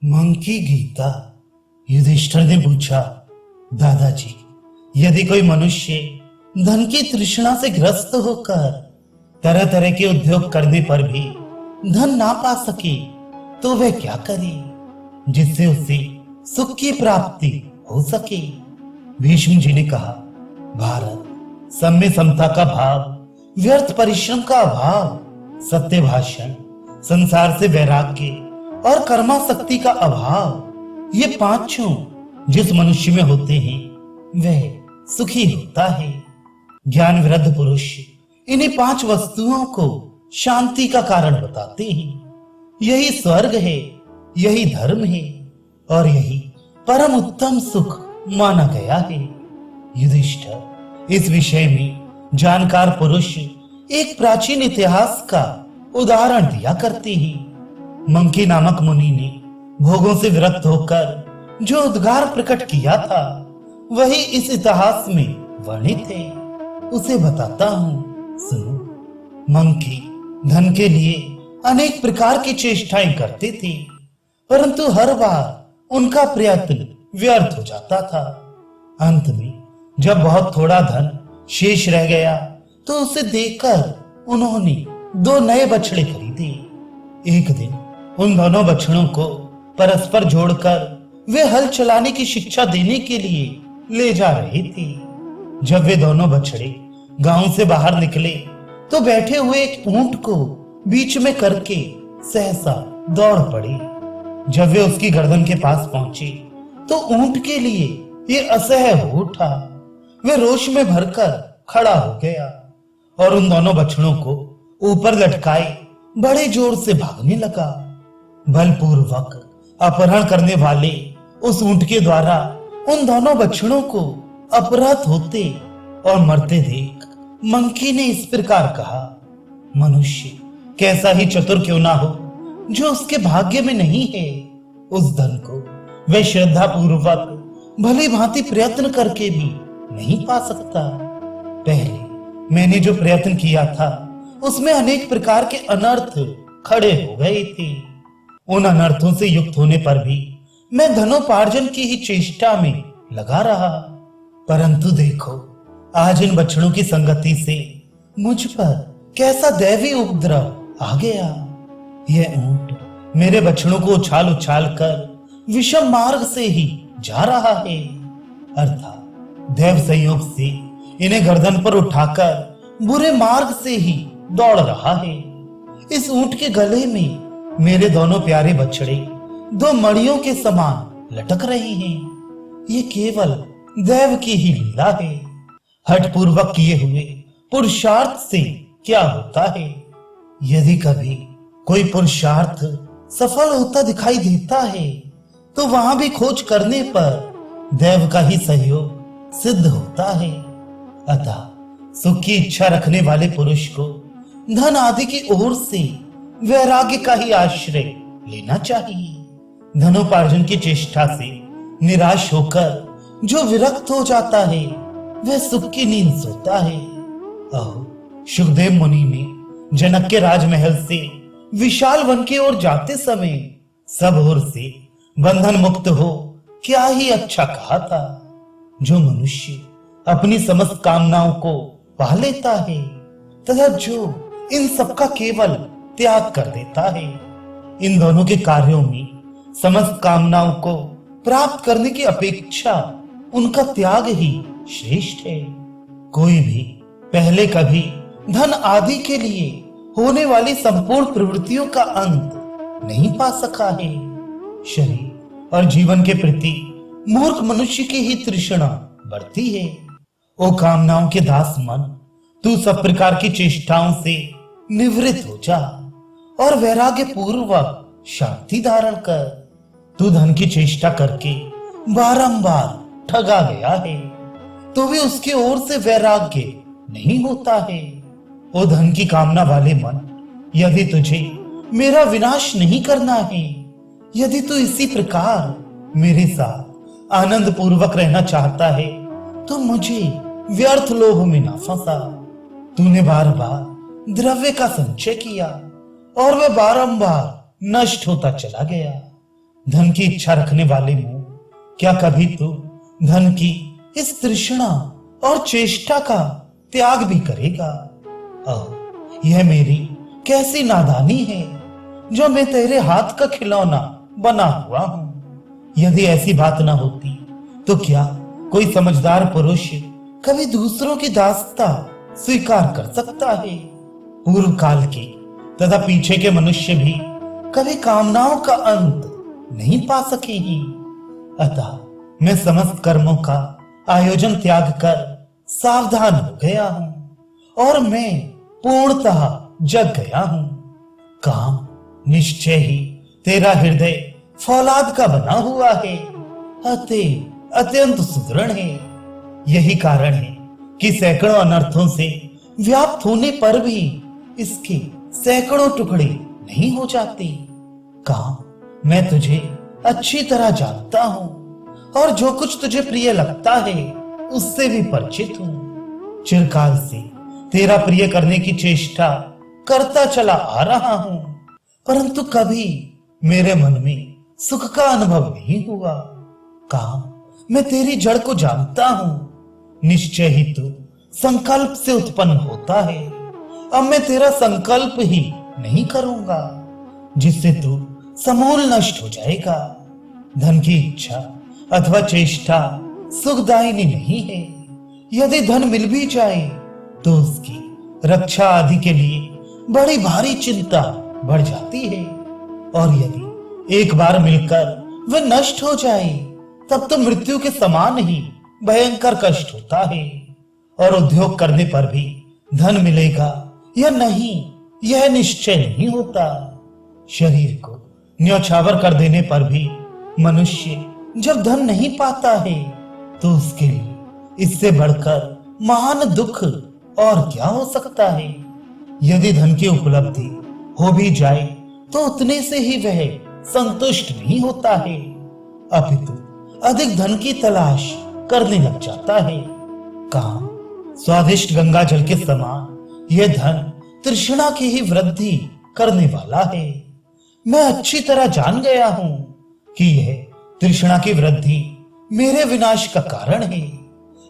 Monkey Gita. Yudhishthir ने पूछा, दादाजी, यदि कोई मनुष्य धन की तृष्णा से ग्रस्त होकर तरह तरह के उद्योग करने पर भी धन ना पा सके तो वह क्या करे जिससे उसे सुख की प्राप्ति हो सके। भीष्म जी ने कहा, भारत, सब में समता का भाव, व्यर्थ परिश्रम का अभाव, सत्य भाषण, संसार से वैराग्य और कर्माशक्ति का अभाव, ये पांचों जिस मनुष्य में होते हैं वह सुखी होता है। ज्ञान वृद्ध पुरुष इन्हीं पांच वस्तुओं को शांति का कारण बताते हैं। यही स्वर्ग है, यही धर्म है और यही परम उत्तम सुख माना गया है। युधिष्ठिर, इस विषय में जानकार पुरुष एक प्राचीन इतिहास का उदाहरण दिया करते हैं। मंकी नामक मुनि ने भोगों से विरक्त होकर जो उद्गार प्रकट किया था वही इस इतिहास में वर्णित है। उसे बताता हूं, सुनो। मंकी धन के लिए अनेक प्रकार की चेष्टाएं करते थे, परंतु हर बार उनका प्रयत्न व्यर्थ हो जाता था। अंत में जब बहुत थोड़ा धन शेष रह गया तो उसे देकर उन्होंने 2 नए बछड़े खरीदे। एक दिन उन दोनों बछड़ों को परस्पर जोड़कर वे हल चलाने की शिक्षा देने के लिए ले जा रहे थे। जब वे दोनों बछड़े गांव से बाहर निकले तो बैठे हुए एक ऊंट को बीच में करके सहसा दौड़ पड़े। जब वे उसकी गर्दन के पास पहुंचे तो ऊंट के लिए ये असह्य हो उठा। वे रोष में भरकर खड़ा हो गया और उन दोनों बछड़ों को ऊपर लटकाए बड़े जोर से भागने लगा। बलपूर्वक अपहरण करने वाले उस ऊंट के द्वारा उन दोनों बछड़ों को अपहृत होते और मरते देख मंकी ने इस प्रकार कहा, मनुष्य कैसा ही चतुर क्यों ना हो, जो उसके भाग्य में नहीं है उस धन को वह श्रद्धा पूर्वक भली भांति प्रयत्न करके भी नहीं पा सकता। पहले मैंने जो प्रयत्न किया था उसमें अनेक प्रकार के अनर्थ खड़े हो गए थे। उन अनर्थों से युक्त होने पर भी मैं धनोपार्जन की ही चेष्टा में लगा रहा, परंतु देखो आज इन बछड़ों की संगति से मुझ पर कैसा दैवी उपद्रव आ गया। यह ऊंट मेरे बछड़ों को उछाल उछाल कर विषम मार्ग से ही जा रहा है, अर्थात दैव संयोग से इन्हें गर्दन पर उठाकर बुरे मार्ग से ही दौड़ रहा है। इस ऊंट के गले में मेरे दोनों प्यारे बछड़े 2 मड़ियों के समान लटक रहे हैं। ये केवल दैव की ही लीला है। हठ पूर्वक किए हुए पुरुषार्थ से क्या होता है? यदि कभी कोई पुरुषार्थ सफल होता दिखाई देता है तो वहां भी खोज करने पर दैव का ही सहयोग सिद्ध होता है। अतः सुख की इच्छा रखने वाले पुरुष को धन आदि की ओर से वैराग्य का ही आश्रय लेना चाहिए। धनोपार्जन की चेष्टा से निराश होकर जो विरक्त हो जाता है वह सुख की नींद सोता है। सुखदेव मुनि ने जनक के राजमहल से विशाल वन की ओर जाते समय सब ओर से बंधन मुक्त हो क्या ही अच्छा कहा था। जो मनुष्य अपनी समस्त कामनाओं को पा लेता है तथा जो इन सबका केवल त्याग कर देता है, इन दोनों के कार्यों में समस्त कामनाओं को प्राप्त करने की अपेक्षा उनका त्याग ही श्रेष्ठ है। कोई भी पहले कभी धन आदि के लिए होने वाली संपूर्ण प्रवृत्तियों का अंत नहीं पा सका है। शरीर और जीवन के प्रति मूर्ख मनुष्य की ही तृष्णा बढ़ती है। ओ कामनाओं के दास मन, तू सब प्रकार की चेष्टाओं से निवृत्त हो जा और वैराग्य पूर्वक शांति धारण कर। तू धन की चेष्टा करके बारंबार ठगा गया है तो भी उसकी ओर से वैराग्य नहीं होता है। ओ धन की कामना वाले मन, यदि तुझे मेरा विनाश नहीं करना है, यदि तू इसी प्रकार मेरे साथ आनंद पूर्वक रहना चाहता है तो मुझे व्यर्थ लोभ में ना फंसा। तूने बार बार द्रव्य का संचय किया और वह बारंबार नष्ट होता चला गया। धन की इच्छा रखने वाले मुंह, क्या कभी तू धन की इस तृष्णा और चेष्टा का त्याग भी करेगा? यह मेरी कैसी नादानी है जो मैं तेरे हाथ का खिलौना बना हुआ हूं। यदि ऐसी बात ना होती तो क्या कोई समझदार पुरुष कभी दूसरों की दासता स्वीकार कर सकता है? पूर्व काल के तथा पीछे के मनुष्य भी कभी कामनाओं का अंत नहीं पा सके ही। अतः मैं समस्त कर्मों का आयोजन त्याग कर सावधान हो गया हूं और मैं पूर्णतः जग गया हूं। काम निश्चय ही तेरा हृदय फौलाद का बना हुआ है, अत्यंत सुदृढ़ है। यही कारण है कि सैकड़ों अनर्थों से व्याप्त होने पर भी इसके सैकड़ों टुकड़े नहीं हो जाते। काम मैं तुझे अच्छी तरह जानता हूं और जो कुछ तुझे प्रिय लगता है उससे भी परिचित हूं। चिरकाल से तेरा प्रिय करने की चेष्टा करता चला आ रहा हूं, परंतु कभी मेरे मन में सुख का अनुभव नहीं हुआ। काम मैं तेरी जड़ को जानता हूं। निश्चय ही तू संकल्प से उत्पन्न होता है। अब मैं तेरा संकल्प ही नहीं करूंगा जिससे तू समूल नष्ट हो जाएगा। धन की इच्छा अथवा चेष्टा सुखदायिनी नहीं है। यदि धन मिल भी जाए तो उसकी रक्षा आदि के लिए बड़ी भारी चिंता बढ़ जाती है, और यदि एक बार मिलकर वह नष्ट हो जाए तब तो मृत्यु के समान ही भयंकर कष्ट होता है। और उद्योग करने पर भी धन मिलेगा या नहीं यह निश्चय नहीं होता। शरीर को न्यौछावर कर देने पर भी मनुष्य जब धन नहीं पाता है तो उसके लिए इससे बढ़कर महान दुख और क्या हो सकता है। यदि धन की उपलब्धि हो भी जाए तो उतने से ही वह संतुष्ट नहीं होता है, अपितु अधिक धन की तलाश करने लग जाता है। काम स्वादिष्ट गंगा जल के समान यह धन तृष्णा की ही वृद्धि करने वाला है। मैं अच्छी तरह जान गया हूं कि यह तृष्णा की वृद्धि मेरे विनाश का कारण है।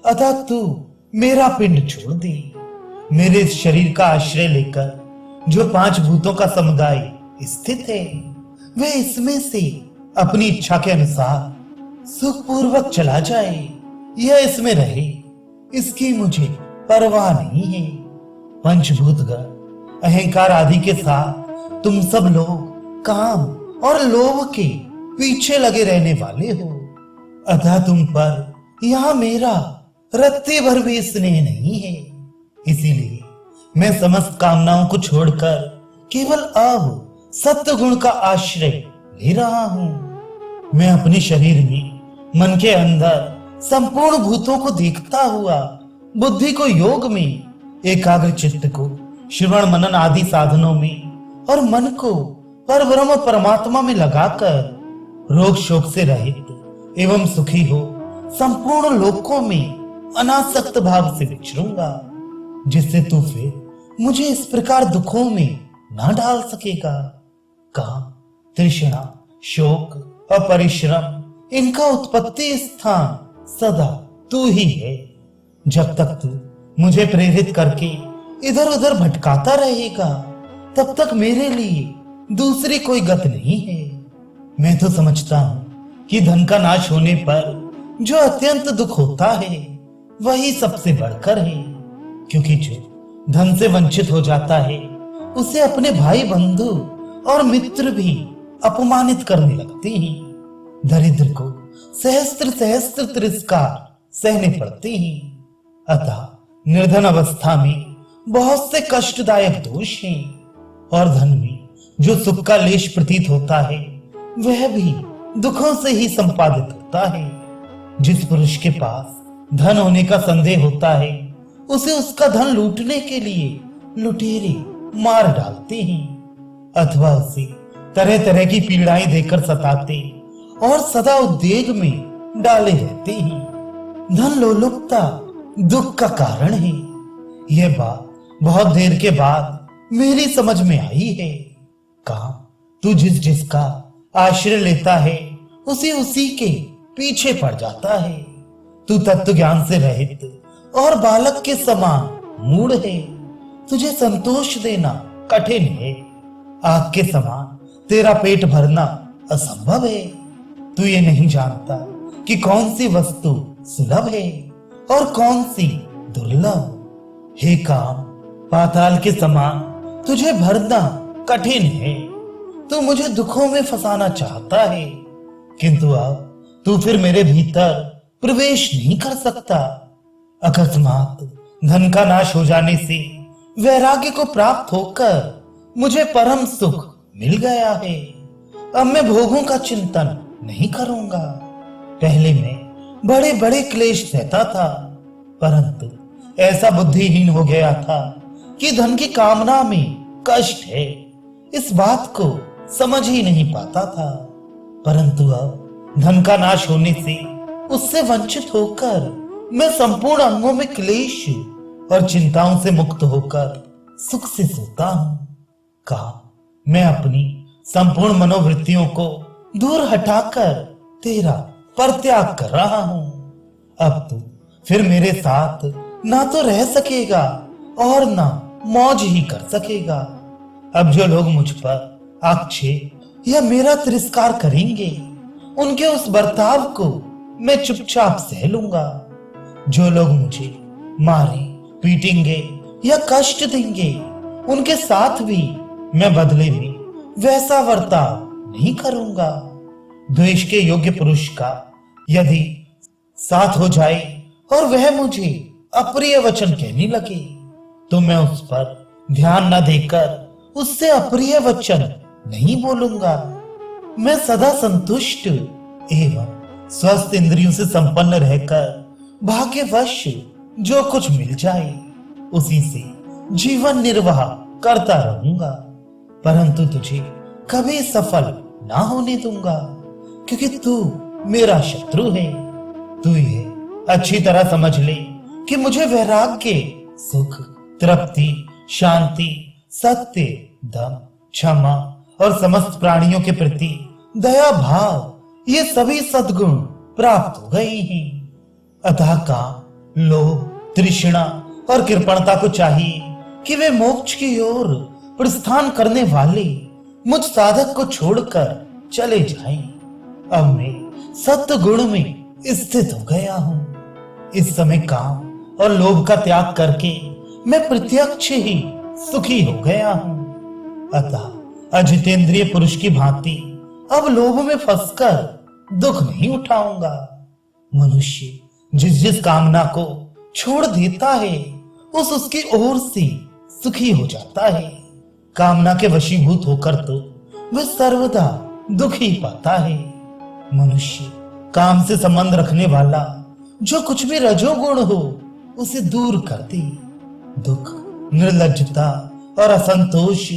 अतः तू मेरा पिंड छोड़ दे। मेरे इस शरीर का आश्रय लेकर जो 5 भूतों का समुदाय स्थित है वह इसमें से अपनी इच्छा के अनुसार सुखपूर्वक चला जाए या इसमें रहे, इसकी मुझे परवाह नहीं है। पंचभूतगण अहंकार आदि के साथ तुम सब लोग काम और लोभ के पीछे लगे रहने वाले हो। अतः तुम पर यहां मेरा रत्ती भर भी स्नेह नहीं है। इसीलिए मैं समस्त कामनाओं को छोड़कर केवल अब सत्य गुण का आश्रय ले रहा हूं। मैं अपने शरीर में मन के अंदर संपूर्ण भूतों को देखता हुआ बुद्धि को योग में, एकाग्र चित्त को श्रवण मनन आदि साधनों में और मन को परब्रह्म परमात्मा में लगाकर रोग शोक से रहित एवं सुखी हो संपूर्ण लोकों में अनासक्त भाव से विचरूंगा, जिससे तू फिर मुझे इस प्रकार दुखों में ना डाल सकेगा। काम तृष्णा शोक और परिश्रम इनका उत्पत्ति स्थान सदा तू ही है। जब तक तू मुझे प्रेरित करके इधर उधर भटकाता रहेगा तब तक मेरे लिए दूसरी कोई गत नहीं है। मैं तो समझता हूं कि धन का नाश होने पर जो अत्यंत दुख होता है वही सबसे बढ़कर है, क्योंकि जो धन से वंचित हो जाता है उसे अपने भाई बंधु और मित्र भी अपमानित करने लगते हैं। दरिद्र को सहस्त्र सहस्त्र तिरस्कार सहने पड़ते हैं। अतः निर्धन अवस्था में बहुत से कष्टदायक दोष हैं, और धन में जो सुख का लेश प्रतीत होता है वह भी दुखों से ही संपादित होता है। जिस पुरुष के पास धन होने का संदेह होता है उसे उसका धन लूटने के लिए लुटेरे मार डालते हैं, अथवा उसे तरह तरह की पीड़ाएं देकर सताते और सदा उद्वेग में डाले रहते हैं। धन लोलुपता दुख का कारण है। यह बात बहुत देर के बाद मेरी समझ में आई है। काम तू जिसका आश्रय लेता है उसी उसी के पीछे पड़ जाता है। तू तत्व ज्ञान से रहित और बालक के समान मूढ़ है। तुझे संतोष देना कठिन है। आग के समान तेरा पेट भरना असंभव है। तू ये नहीं जानता कि कौन सी वस्तु सुलभ है और कौन सी दुर्लभ। हे काम, पाताल के समान तुझे भरना कठिन है। तू मुझे दुखों में फंसाना चाहता है, किंतु अब तू फिर मेरे भीतर प्रवेश नहीं कर सकता। अकस्मात धन का नाश हो जाने से वैराग्य को प्राप्त होकर मुझे परम सुख मिल गया है। अब मैं भोगों का चिंतन नहीं करूंगा। पहले मैं बड़े बड़े क्लेश सहता था, परंतु ऐसा बुद्धिहीन हो गया था कि धन की कामना में कष्ट है, इस बात को समझ ही नहीं पाता था। परंतु अब धन का नाश होने से उससे वंचित होकर मैं संपूर्ण अंगों में क्लेश और चिंताओं से मुक्त होकर सुख से सोता हूं। कहा, मैं अपनी संपूर्ण मनोवृत्तियों को दूर हटाकर तेरा परित्याग कर रहा हूं। अब तू फिर मेरे साथ ना तो रह सकेगा और ना मौज ही कर सकेगा। अब जो लोग मुझ पर आक्षेप या मेरा तिरस्कार करेंगे, उनके उस बर्ताव को मैं चुपचाप सह लूंगा। जो लोग मुझे मारे पीटेंगे या कष्ट देंगे, उनके साथ भी मैं बदले में वैसा बर्ताव नहीं करूंगा। द्वेष के योग्य पुरुष का यदि साथ हो जाए और वह मुझे अप्रिय वचन कहने लगे, तो मैं उस पर ध्यान न देकर उससे अप्रिय वचन नहीं बोलूंगा। मैं सदा संतुष्ट एवं स्वस्थ इंद्रियों से संपन्न रहकर भाग्यवश जो कुछ मिल जाए उसी से जीवन निर्वाह करता रहूंगा। परंतु तुझे कभी सफल ना होने दूंगा, क्योंकि तू मेरा शत्रु है। तू ये अच्छी तरह समझ ले कि मुझे वैराग्य, सुख, तृप्ति, शांति, सत्य, दम, क्षमा और समस्त प्राणियों के प्रति दया भाव, ये सभी सद्गुण प्राप्त हो गए हैं। अतः काम, लोभ, तृष्णा और कृपणता को चाहिए कि वे मोक्ष की ओर प्रस्थान करने वाले मुझ साधक को छोड़कर चले जाएं। अब मैं सत्य गुण में स्थित हो गया हूं। इस समय काम और लोभ का त्याग करके मैं प्रत्यक्ष ही सुखी हो गया हूं। अतः अजितेंद्रिय पुरुष की भांति अब लोभ में फंसकर दुख नहीं उठाऊंगा। मनुष्य जिस जिस कामना को छोड़ देता है, उसकी ओर से सुखी हो जाता है। कामना के वशीभूत होकर तो वह सर्वदा दुख ही पाता है। मनुष्य काम से संबंध रखने वाला जो कुछ भी रजोगुण हो, उसे दूर कर दे। दुख, निर्लज्जता और असंतोष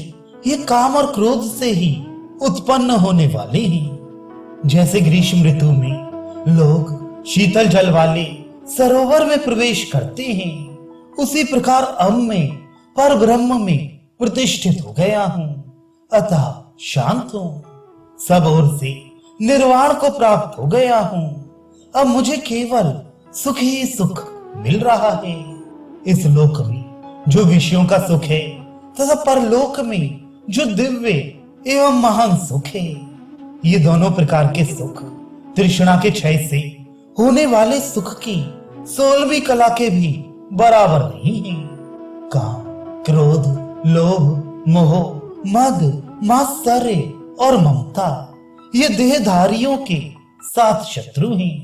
ये काम और क्रोध से ही उत्पन्न होने वाले हैं। जैसे ग्रीष्म ऋतु में लोग शीतल जल वाले सरोवर में प्रवेश करते हैं, उसी प्रकार अब मैं पर ब्रह्म में प्रतिष्ठित हो गया हूं। अतः शांत हूं, सब ओर से निर्वाण को प्राप्त हो गया हूं। अब मुझे केवल सुख ही सुख मिल रहा है। इस लोक में जो विषयों का सुख है तथा परलोक में जो दिव्य एवं महान सुख है, ये दोनों प्रकार के सुख तृष्णा के क्षय से होने वाले सुख की 16वीं कला के भी बराबर नहीं है। काम, क्रोध, लोभ, मोह, मद, मात्सर्य और ममता ये देहधारियों के 7 शत्रु हैं।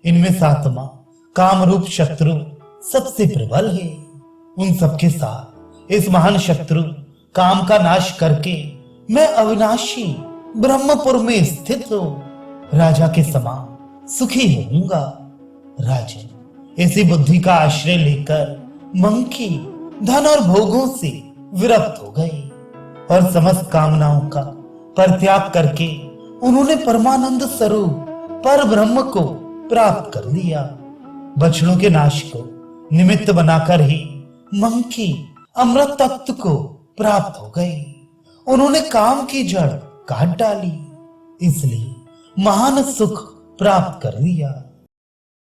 इनमें 7वां काम रूप शत्रु सबसे प्रबल है। उन सबके साथ इस महान शत्रु काम का नाश करके मैं अविनाशी ब्रह्मपुर में स्थित हो राजा के समान सुखी होऊंगा। राजन, इसी बुद्धि का आश्रय लेकर मंकी धन और भोगों से विरक्त हो गए और समस्त कामनाओं का परित्याग करके उन्होंने परमानंद स्वरूप पर ब्रह्म को प्राप्त कर लिया। बछड़ों के नाश को निमित्त बनाकर ही मंकी अमृत तत्व को प्राप्त हो गए। उन्होंने काम की जड़ काट डाली, इसलिए महान सुख प्राप्त कर लिया।